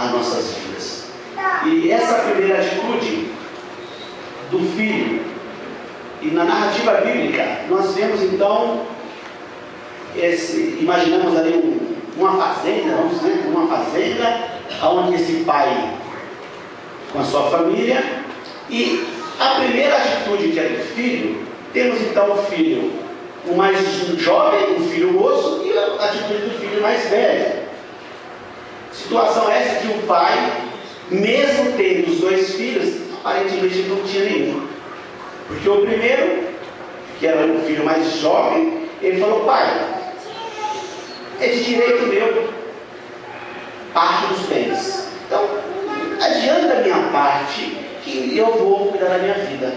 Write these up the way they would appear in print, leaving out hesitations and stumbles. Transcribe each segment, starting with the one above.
as nossas vidas. E essa primeira atitude do filho, e na narrativa bíblica, nós vemos então, imaginamos ali uma fazenda, vamos dizer, uma fazenda, onde esse pai com a sua família, e a primeira atitude que é do filho, temos então o filho, o mais jovem, o filho moço, e a atitude do filho mais velho. Situação essa que o pai, mesmo tendo os dois filhos, aparentemente não tinha nenhum. Porque o primeiro, que era o filho mais jovem, ele falou: pai, é de direito meu parte dos bens. Então, adianta a minha parte que eu vou cuidar da minha vida.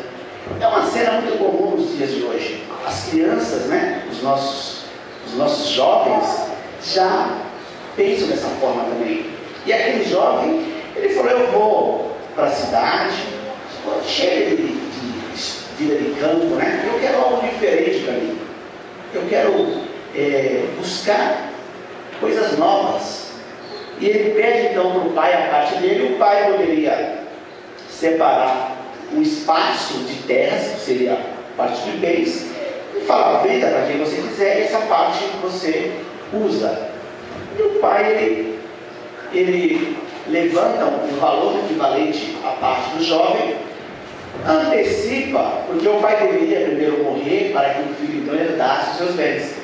É uma cena muito comum nos dias de hoje. As crianças, né, os nossos jovens já pensam dessa forma também. E aquele jovem, ele falou: eu vou para a cidade, cheia de vida de campo, né? Eu quero algo diferente para mim. Eu quero buscar coisas novas. E ele pede então para o pai a parte dele. O pai poderia separar um espaço de terras, que seria a parte de bens, e falar: venda para quem você quiser, essa parte você usa. E o pai, ele levanta um valor equivalente à parte do jovem, antecipa, porque o pai deveria primeiro morrer para que o filho então herdasse os seus bens.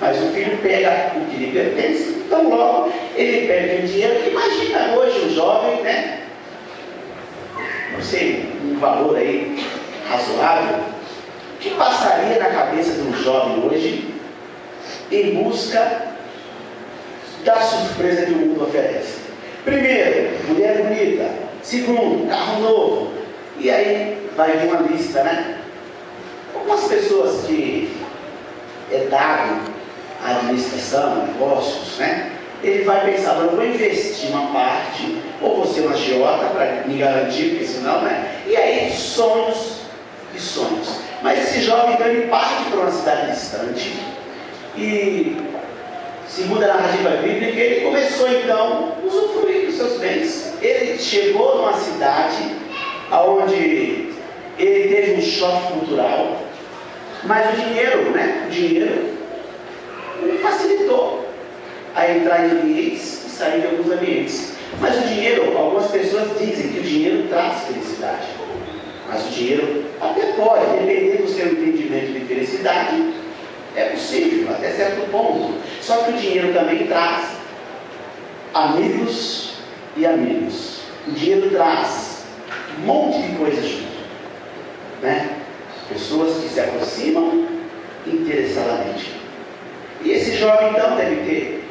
Mas o filho pega o que lhe pertence, então logo ele perde o dinheiro. Imagina hoje o jovem, né? Não sei, um valor aí razoável. O que passaria na cabeça de um jovem hoje em busca da surpresa que o mundo oferece? Primeiro, mulher bonita. Segundo, carro novo. E aí vai vir uma lista, né? Algumas pessoas que é dado a administração, negócios, né? Ele vai pensar: eu vou investir uma parte, ou vou ser um agiota para me garantir, porque senão, né? E aí, sonhos e sonhos. Mas esse jovem, então, ele parte para uma cidade distante, e, segundo a narrativa bíblica, ele começou, então, a usufruir dos seus bens. Ele chegou numa cidade onde ele teve um choque cultural, mas o dinheiro, né? O dinheiro ele facilitou a entrar em ambientes e sair de alguns ambientes. Mas o dinheiro, algumas pessoas dizem que o dinheiro traz felicidade. Mas o dinheiro até pode, dependendo do seu entendimento de felicidade, é possível, até certo ponto. Só que o dinheiro também traz amigos e amigos. O dinheiro traz um monte de coisas junto, né? Pessoas que se aproximam interessadamente. E esse jovem então deve ter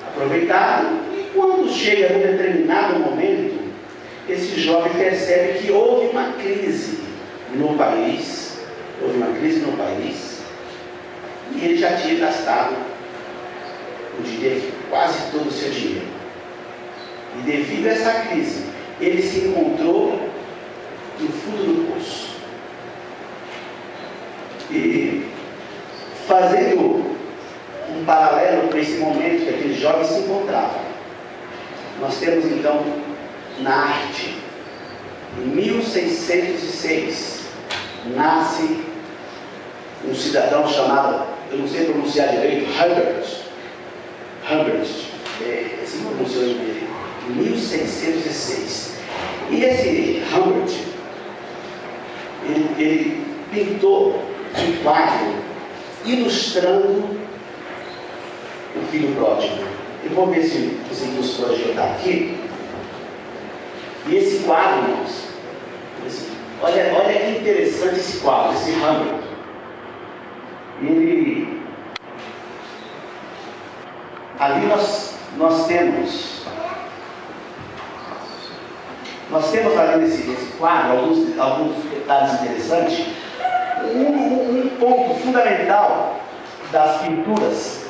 aproveitado, e quando chega num determinado momento, esse jovem percebe que houve uma crise no país, e ele já tinha gastado, eu diria que quase todo o seu dinheiro. E devido a essa crise, ele se encontrou no fundo do poço. E fazendo um paralelo com esse momento que aquele jovem se encontrava, nós temos então na arte, em 1606, nasce um cidadão chamado, eu não sei pronunciar direito, Humbert, esse pronunciou ele, em 1606. E esse Humbert, ele pintou um quadro ilustrando o filho pródigo. Eu vou ver se você nos pode ajudar aqui. E esse quadro, irmãos, olha que interessante esse quadro, esse Humbert. Ele, ali nós temos ali nesse quadro alguns detalhes interessantes. Um ponto fundamental das pinturas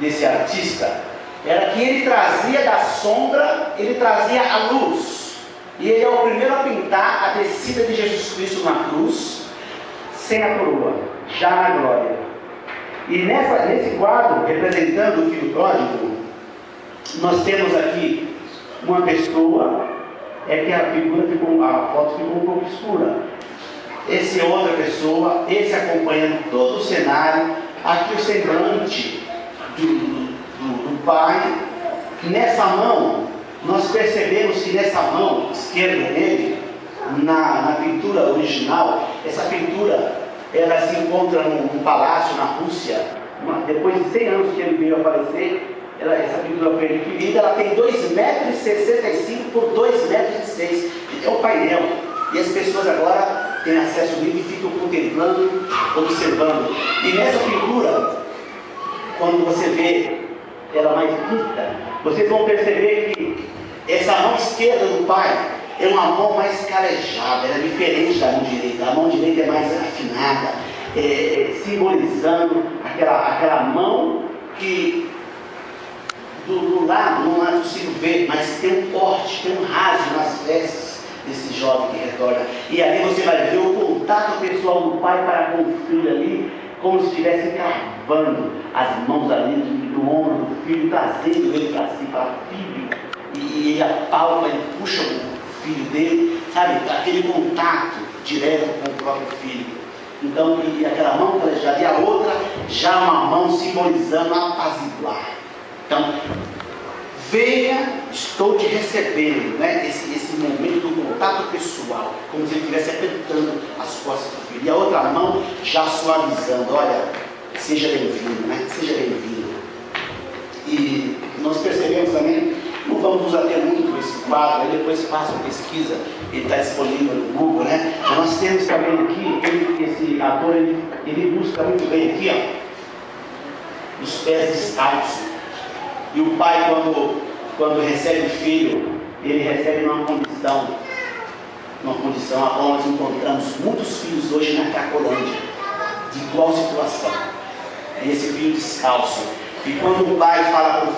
desse artista era que ele trazia da sombra, ele trazia a luz. E ele é o primeiro a pintar a descida de Jesus Cristo na cruz, sem a coroa, já na glória. E nesse quadro, representando o filho pródigo, nós temos aqui uma pessoa, é que a foto ficou um pouco escura. Esse é outra pessoa, esse acompanhando todo o cenário, aqui o semblante do pai. Nessa mão, nós percebemos que nessa mão esquerda dele, na pintura original, essa pintura ela se encontra num palácio na Rússia. Depois de 100 anos que ele veio a falecer, essa pintura foi adquirida. Ela tem 2,65 m por 2,6 m. É um painel. E as pessoas agora têm acesso ao livro e ficam contemplando, observando. E nessa pintura, quando você vê ela mais pinta, vocês vão perceber que essa mão esquerda do pai é uma mão mais calejada, ela é diferente da mão direita. A mão direita é mais afinada, simbolizando aquela mão que do lado não é possível ver, mas tem um corte, tem um rasgo nas vestes desse jovem que retorna. E ali você vai ver o contato pessoal do pai para com o filho ali, como se estivesse cravando as mãos ali do ombro do filho, trazendo ele para si, para filho. E ele apalpa, ele puxa o filho dele, sabe? Aquele contato direto com o próprio filho. Então, e aquela mão calejada, e a outra já uma mão simbolizando apaziguar. Então, venha, estou te recebendo, né? Esse momento do contato pessoal, como se ele estivesse apertando as costas do filho. E a outra mão já suavizando, olha, seja bem-vindo, né? Seja bem-vindo. E nós percebemos também, não vamos nos ater muito com esse quadro, aí depois faça uma pesquisa, ele está disponível no Google, né? Mas nós temos também aqui, esse ator, ele busca muito bem aqui, ó, os pés descalços. E o pai, quando recebe o filho, ele recebe numa condição a qual nós encontramos muitos filhos hoje na Cracolândia, de igual situação. E esse filho descalço. E quando o pai fala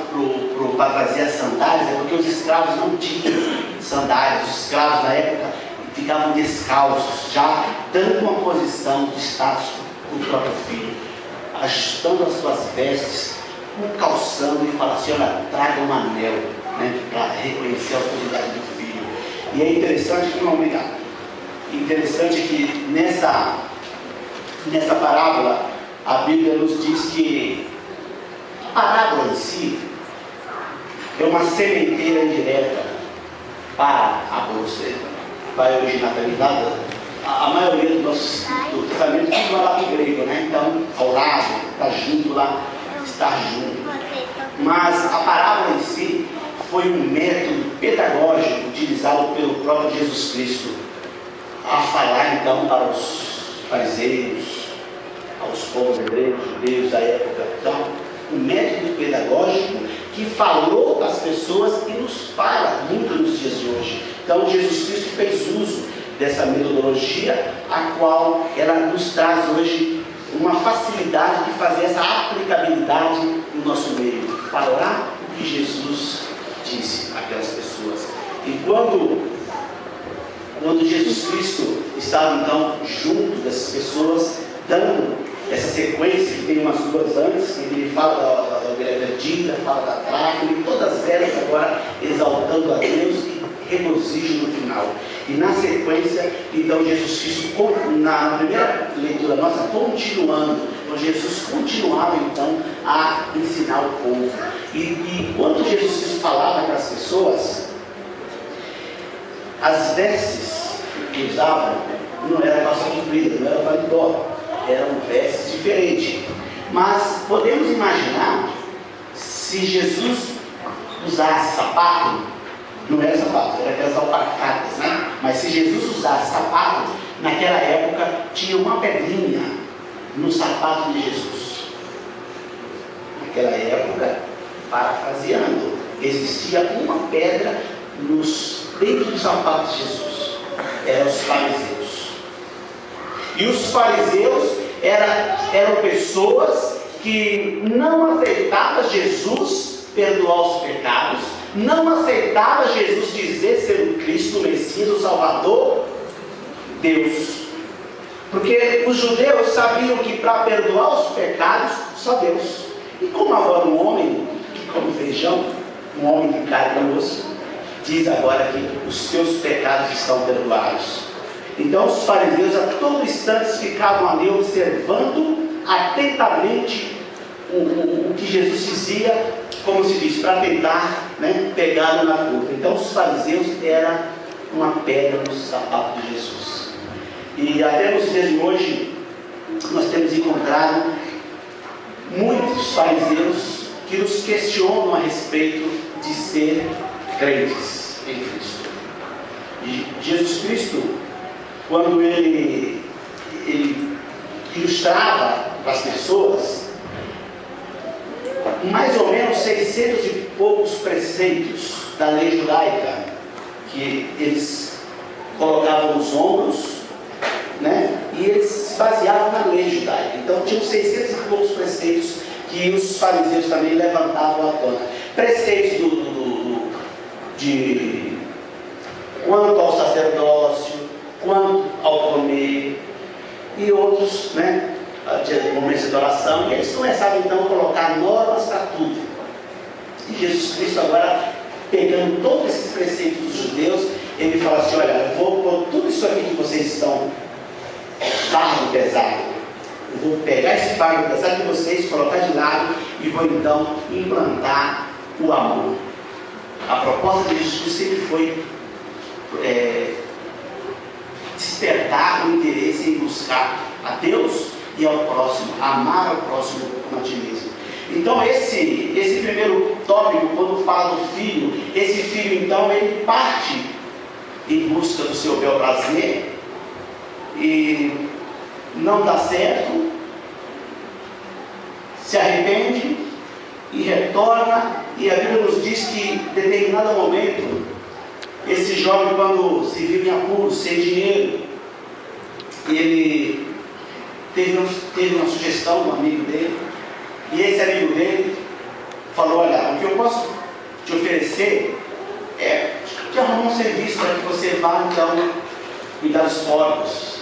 para trazer as sandálias, é porque os escravos não tinham sandálias. Os escravos da época ficavam descalços, já dando uma posição de status para o próprio filho, ajustando as suas vestes, calçando e fala assim, olha, traga um anel, né, para reconhecer a autoridade do filho. E é interessante que, não, obrigado, interessante que nessa parábola a Bíblia nos diz que a parábola em si é uma sementeira indireta para a bolsa, para a originalidade. A maioria do Testamento tudo vai lá para o grego, né? Então, ao lado, está junto lá, estar junto. Mas a parábola em si foi um método pedagógico utilizado pelo próprio Jesus Cristo a falar então para os fariseus, aos povos hebreus, judeus da época. Então, um método pedagógico que falou às pessoas e nos fala muito nos dias de hoje. Então, Jesus Cristo fez uso dessa metodologia, a qual ela nos traz hoje uma facilidade de fazer essa aplicabilidade no nosso meio, falar o que Jesus disse àquelas pessoas. E quando Jesus Cristo estava então junto dessas pessoas, dando essa sequência que tem umas duas antes, ele fala da ovelha perdida, fala da dracma, e todas elas agora exaltando a Deus e regozijo no final. E na sequência, então Jesus Cristo, na primeira leitura nossa, continuando, então Jesus continuava então a ensinar o povo. E quando Jesus Cristo falava para as pessoas, as vestes que usavam não era calça comprida, não era paletó, eram vestes diferentes. Mas podemos imaginar se Jesus usasse sapato, não era sapato, era aquelas alparcatas, né? Mas se Jesus usasse sapato, naquela época tinha uma pedrinha no sapato de Jesus. Naquela época, parafraseando, existia uma pedra dentro dos sapatos de Jesus. Eram os fariseus. E os fariseus eram pessoas que não aceitavam Jesus perdoar os pecados, não aceitava Jesus dizer ser o Cristo, o Messias, o Salvador, Deus. Porque os judeus sabiam que para perdoar os pecados, só Deus. E como agora um homem que come feijão, um homem de carne e osso, diz agora que os seus pecados estão perdoados. Então os fariseus a todo instante ficavam ali observando atentamente o que Jesus dizia, como se diz, para tentar, né, pegá-lo na curva. Então os fariseus eram uma pedra no sapato de Jesus. E até nos dias de hoje nós temos encontrado muitos fariseus que nos questionam a respeito de ser crentes em Cristo. E Jesus Cristo, quando ele ilustrava para as pessoas mais ou menos 600 e poucos preceitos da lei judaica, que eles colocavam nos ombros, né? E eles baseavam na lei judaica. Então tinham 600 e poucos preceitos que os fariseus também levantavam à tona. Preceitos de quanto ao sacerdócio, quanto ao comer e outros, né, de momentos de oração. E eles começavam então a colocar normas para tudo. E Jesus Cristo agora, pegando todos esses preceitos dos judeus, ele fala assim: olha, eu vou pôr tudo isso aqui que vocês estão fardo pesado, eu vou pegar esse fardo pesado de vocês, colocar de lado e vou então implantar o amor. A proposta de Jesus sempre foi despertar o interesse em buscar a Deus e ao próximo, amar ao próximo como a ti mesmo. Então esse primeiro tópico, quando fala do filho, esse filho então ele parte em busca do seu bel prazer e não dá certo, se arrepende e retorna. E a Bíblia nos diz que em determinado momento esse jovem, quando se viu em apuros, sem dinheiro, ele teve uma sugestão de um amigo dele, e esse amigo dele falou: olha, o que eu posso te oferecer é te arrumar um serviço para que você vá então cuidar dos porcos.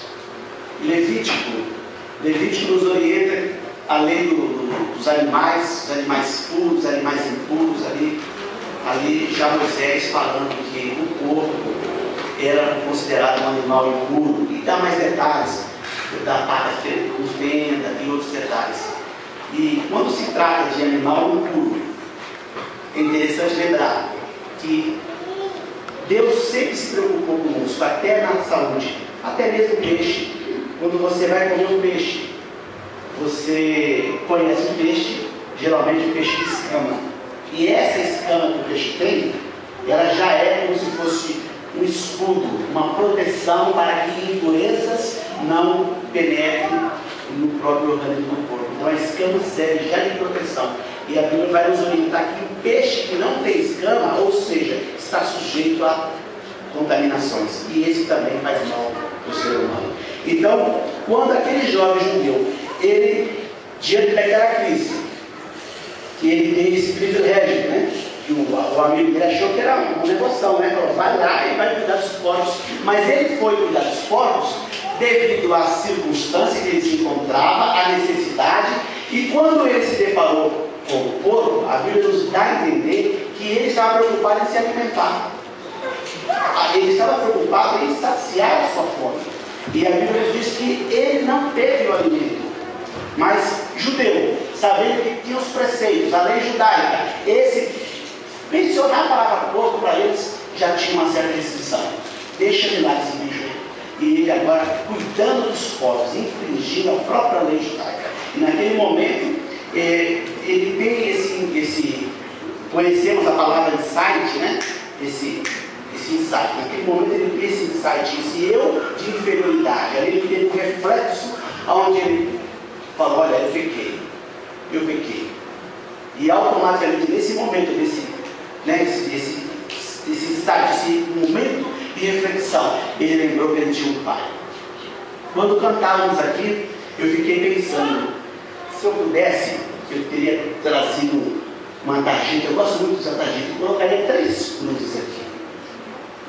Levítico nos orienta a lei dos animais, os animais puros, os animais impuros. Ali já Moisés falando que o porco era considerado um animal impuro, e dá mais detalhes da pata com fenda e outros detalhes. E quando se trata de animal impuro, é interessante lembrar que Deus sempre se preocupou conosco, até na saúde, até mesmo o peixe. Quando você vai comer um peixe, você conhece o peixe, geralmente o peixe de escama. E essa escama que o peixe tem, ela já é como se fosse um escudo, uma proteção para que impurezas não penetrem no próprio organismo do corpo. Então a escama serve já de proteção. E a Bíblia vai nos orientar que o peixe que não tem escama, ou seja, está sujeito a contaminações. E esse também faz mal para o ser humano. Então, quando aquele jovem judeu, ele, diante daquela crise, que ele tem esse privilégio, né? Que o amigo dele achou que era uma negociação, né? Falou: vai lá e vai cuidar dos porcos. Mas ele foi cuidar dos porcos devido à circunstância que ele se encontrava, à necessidade. E quando ele se deparou com o porco, a Bíblia nos dá a entender que ele estava preocupado em se alimentar. Ele estava preocupado em saciar a sua fome. E a Bíblia nos diz que ele não teve o alimento. Mas judeu, sabendo que tinha os preceitos, a lei judaica, mencionar a palavra porco para eles já tinha uma certa restrição. Deixa de lado esse bicho. E ele agora cuidando dos povos, infringindo a própria lei judaica. E naquele momento, ele tem conhecemos a palavra insight, né? Esse insight. Naquele momento ele tem esse insight, esse eu de inferioridade. Aí ele teve um reflexo onde ele falou: olha, eu pequei. E automaticamente, nesse momento, esse insight, esse momento de reflexão, ele lembrou que ele tinha um pai. Quando cantávamos aqui, eu fiquei pensando: se eu pudesse, eu teria trazido uma tarjeta. Eu gosto muito dessa tarjeta. Eu colocaria 3 cruzes aqui.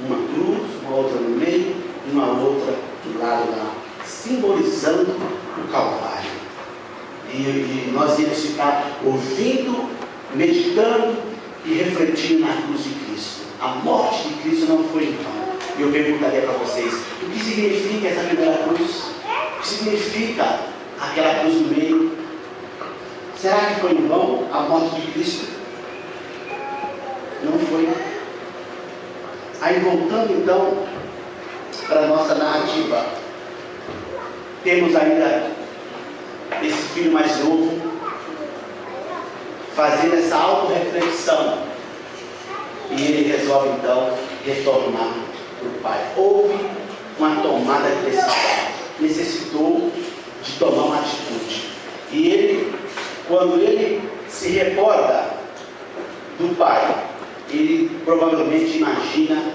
Uma cruz, uma outra no meio e uma outra do lado lá, simbolizando o Calvário. E nós íamos ficar ouvindo, meditando e refletindo na cruz de Cristo. A morte de Cristo não foi em vão. E eu perguntaria para vocês, o que significa essa primeira cruz? O que significa aquela cruz no meio? Será que foi em vão a morte de Cristo? Não foi. Aí voltando então para a nossa narrativa, temos ainda esse filho mais novo fazendo essa autorreflexão, e ele resolve então retornar para o pai. Houve uma tomada de decisão, necessitou de tomar uma atitude, e ele, quando ele se recorda do pai, ele provavelmente imagina